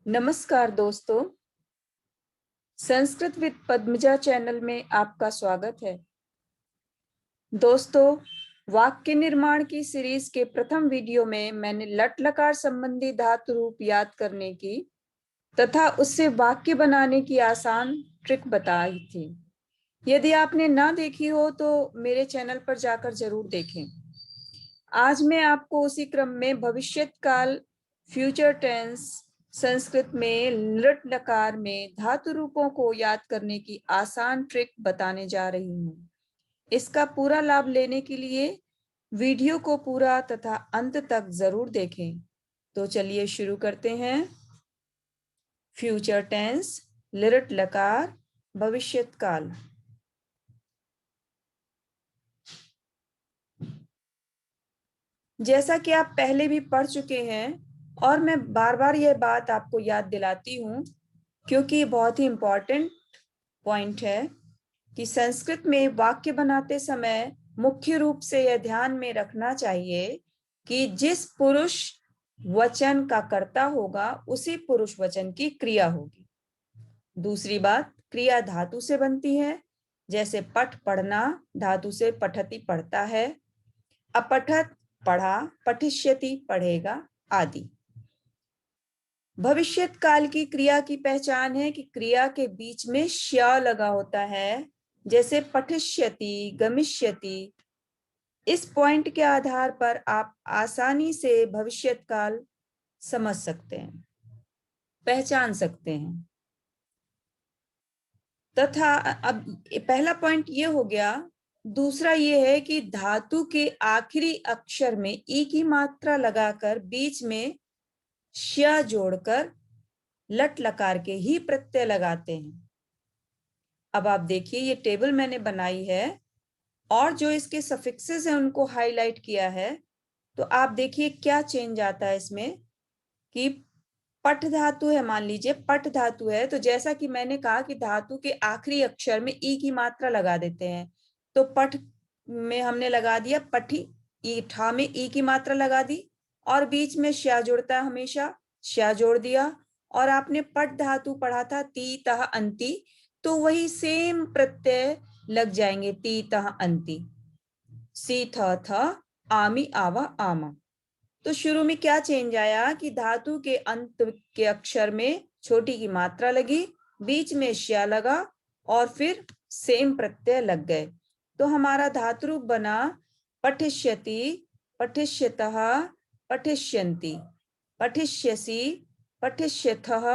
नमस्कार दोस्तों, Sanskrit with Padmaja channel में आपका स्वागत है। दोस्तों, वाक्य निर्माण की सीरीज के प्रथम वीडियो में मैंने लट लकार संबंधी धातु रूप याद करने की तथा उससे वाक्य बनाने की आसान ट्रिक बताई थी। यदि आपने ना देखी हो तो मेरे चैनल पर जाकर जरूर देखें। आज मैं आपको उसी क्रम में भविष्यत काल फ्यूचर टेंस संस्कृत में लृट लकार में धातु रूपों को याद करने की आसान ट्रिक बताने जा रही हूँ। इसका पूरा लाभ लेने के लिए वीडियो को पूरा तथा अंत तक जरूर देखें। तो चलिए शुरू करते हैं। फ्यूचर टेंस, लृट लकार, भविष्यत काल। जैसा कि आप पहले भी पढ़ चुके हैं और मैं बार बार यह बात आपको याद दिलाती हूँ क्योंकि बहुत ही इम्पोर्टेंट पॉइंट है कि संस्कृत में वाक्य बनाते समय मुख्य रूप से यह ध्यान में रखना चाहिए कि जिस पुरुष वचन का कर्ता होगा उसी पुरुष वचन की क्रिया होगी। दूसरी बात, क्रिया धातु से बनती है। जैसे पठ पढ़ना धातु से पठति पढ़ता है, अपठत पढ़ा, पठिष्यति पढ़ेगा आदि। भविष्यत काल की क्रिया की पहचान है कि क्रिया के बीच में श्या लगा होता है, जैसे पठिष्यति, गमिष्यति। इस पॉइंट के आधार पर आप आसानी से भविष्यत काल समझ सकते हैं, पहचान सकते हैं। तथा अब पहला पॉइंट ये हो गया। दूसरा ये है कि धातु के आखिरी अक्षर में ई की मात्रा लगाकर बीच में श्या जोड़कर लट लकार के ही प्रत्यय लगाते हैं। अब आप देखिए, ये टेबल मैंने बनाई है और जो इसके सफिक्सेस हैं उनको हाईलाइट किया है। तो आप देखिए क्या चेंज आता है इसमें कि पठ धातु है, मान लीजिए पठ धातु है, तो जैसा कि मैंने कहा कि धातु के आखिरी अक्षर में ई की मात्रा लगा देते हैं। तो पठ में हमने लगा दिया पठी, ई ठा में ई की मात्रा लगा दी और बीच में श्या जुड़ता है, हमेशा श्या जोड़ दिया। और आपने पठ धातु पढ़ा था ती तह अंति, तो वही सेम प्रत्यय लग जाएंगे, ती तह अंति। सी थ आमी आवा आमा। तो शुरू में क्या चेंज आया कि धातु के अंत के अक्षर में छोटी की मात्रा लगी, बीच में श्या लगा और फिर सेम प्रत्यय लग गए। तो हमारा धातु रूप बना पठिष्यति, पठिष्यतः, पठिष्यन्ति, पठिष्यसि, पठिष्यथः,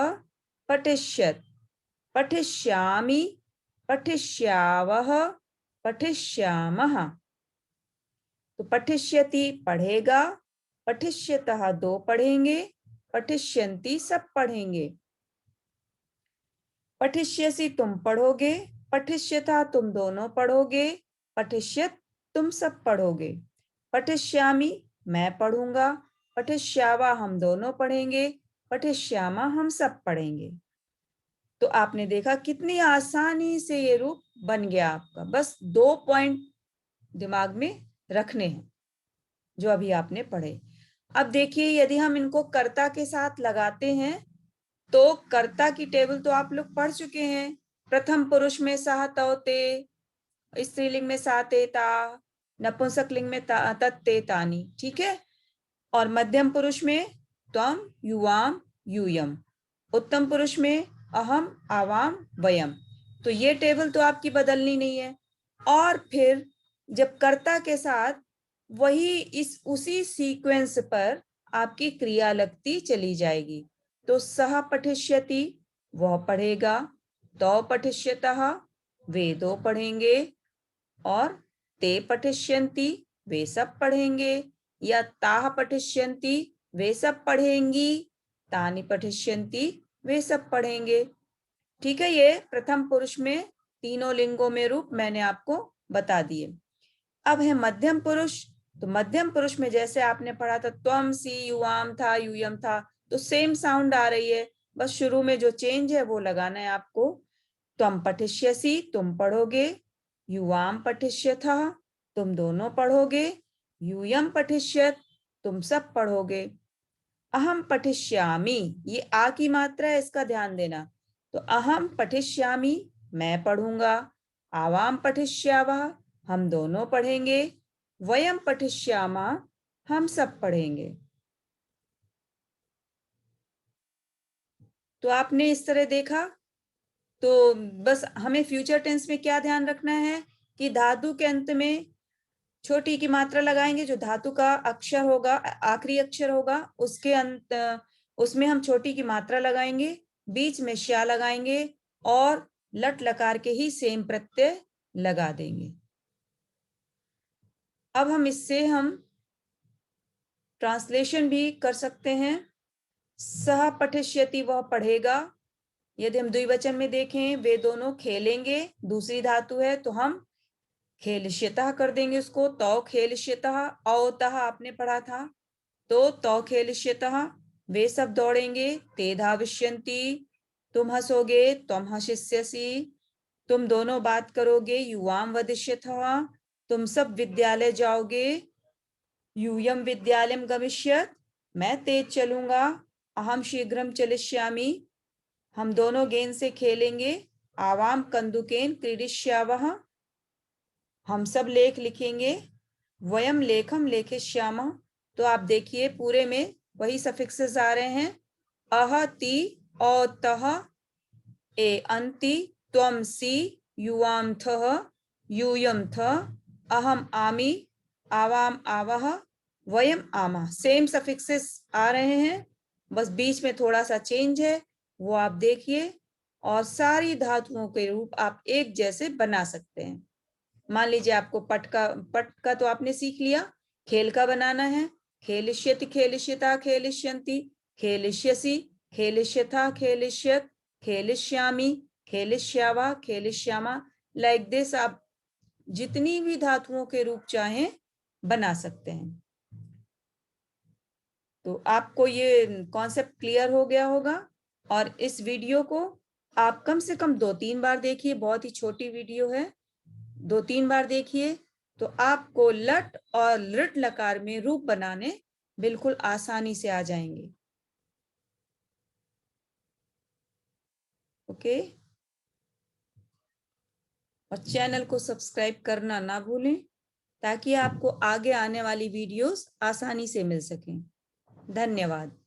पठिष्यत्, पठिष्यामि, पठिष्यावः, पठिष्यामः। तो पठिष्यति पढ़ेगा, पठिष्यतः दो पढ़ेंगे, पठिष्यन्ति सब पढ़ेंगे, पठिष्यसि तुम पढ़ोगे, पठिष्यतः तुम दोनों पढ़ोगे, पठिष्यत तुम सब पढ़ोगे, पठिष्यामि मैं पढ़ूंगा, पठिष्यावा हम दोनों पढ़ेंगे, पठिष्यामा हम सब पढ़ेंगे। तो आपने देखा कितनी आसानी से ये रूप बन गया आपका। बस 2 पॉइंट दिमाग में रखने हैं जो अभी आपने पढ़े। अब देखिए, यदि हम इनको कर्ता के साथ लगाते हैं तो कर्ता की टेबल तो आप लोग पढ़ चुके हैं। प्रथम पुरुष में सह तौ ते, स्त्रीलिंग में सा ते ता, नपुंसक लिंग में तत् ते तानी, ठीक है। और मध्यम पुरुष में त्वम, युवाम, यूयम। उत्तम पुरुष में अहम, आवाम, वयम। तो ये टेबल तो आपकी बदलनी नहीं है। और फिर जब कर्ता के साथ वही उसी सीक्वेंस पर आपकी क्रिया लगती चली जाएगी। तो सह पठिष्यति वह पढ़ेगा, तौ पठिष्यतः वे दो पढ़ेंगे, और ते पठिष्यन्ति वे सब पढ़ेंगे, या ताह पठिष्यन्ति वे सब पढ़ेंगी, तानि पठिष्यन्ति वे सब पढ़ेंगे। ठीक है, ये प्रथम पुरुष में तीनों लिंगों में रूप मैंने आपको बता दिए। अब है मध्यम पुरुष। तो मध्यम पुरुष में जैसे आपने पढ़ा था त्वम, सी, युवाम था, यूयम था, तो सेम साउंड आ रही है। बस शुरू में जो चेंज है वो लगाना है आपको। त्वम पठिष्यसि तुम पढ़ोगे, युवाम पठिष्यथः तुम दोनों पढ़ोगे, यूयम पठिष्यत तुम सब पढ़ोगे। अहम पठिष्यामि, ये आ की मात्रा है, इसका ध्यान देना। तो अहम पठिष्यामि, मैं पढ़ूंगा। आवाम पठिष्यावः, हम दोनों पढ़ेंगे। वयम पठिष्यामः, हम सब पढ़ेंगे। तो आपने इस तरह देखा। तो बस हमें फ्यूचर टेंस में क्या ध्यान रखना है कि धातु के अंत में छोटी की मात्रा लगाएंगे, जो धातु का अक्षर होगा, आखिरी अक्षर होगा, उसके अंत उसमें हम छोटी की मात्रा लगाएंगे, बीच में श्या लगाएंगे और लट लकार के ही सेम प्रत्यय लगा देंगे। अब हम इससे ट्रांसलेशन भी कर सकते हैं। सह पठिष्यति, वह पढ़ेगा। यदि हम द्विवचन में देखें, वे दोनों खेलेंगे, दूसरी धातु है तो हम खेलिष्यतः कर देंगे उसको। तौ खेलिष्यतः, औतः आपने पढ़ा था, तो तौ खेलिष्यतः। वे सब दौड़ेंगे, ते धाविष्यन्ति। तुम हंसोगे, त्वं हसिष्यसि। तुम दोनों बात करोगे, युवाम वदिष्यथः। तुम सब विद्यालय जाओगे, यूयम विद्यालयम गमिष्यत्। मैं तेज चलूंगा, अहम शीघ्रम चलिष्यामि। हम दोनों गेंद से खेलेंगे, आवाम कंदुकेन क्रीडिष्यावः। हम सब लेख लिखेंगे, वयम लेखम लेखिष्यामः। तो आप देखिए पूरे में वही सफिक्सेस आ रहे हैं। अह, ति, औ, तः, ए, अंति, त्वम, सी, युवाम, थः, यूयम, थ, अहम, आमि, आवाम, आवः, वयम, आमा। सेम सफिक्सेस आ रहे हैं, बस बीच में थोड़ा सा चेंज है, वो आप देखिए। और सारी धातुओं के रूप आप एक जैसे बना सकते हैं। मान लीजिए आपको पट का तो आपने सीख लिया, खेल का बनाना है। खेलिष्यति, खेलिष्यता, खेलिष्यन्ति, खेलिष्यसि, खेलिष्यथा, खेलिष्यत, खेलिष्यामि, खेलिष्यावा, खेलिष्यामा। लाइक दिस आप जितनी भी धातुओं के रूप चाहें बना सकते हैं। तो आपको ये कॉन्सेप्ट क्लियर हो गया होगा। और इस वीडियो को आप कम से कम 2-3 बार देखिए, बहुत ही छोटी वीडियो है, 2-3 बार देखिए, तो आपको लट और लृट लकार में रूप बनाने बिल्कुल आसानी से आ जाएंगे। ओके, और चैनल को सब्सक्राइब करना ना भूलें, ताकि आपको आगे आने वाली वीडियोस आसानी से मिल सकें। धन्यवाद।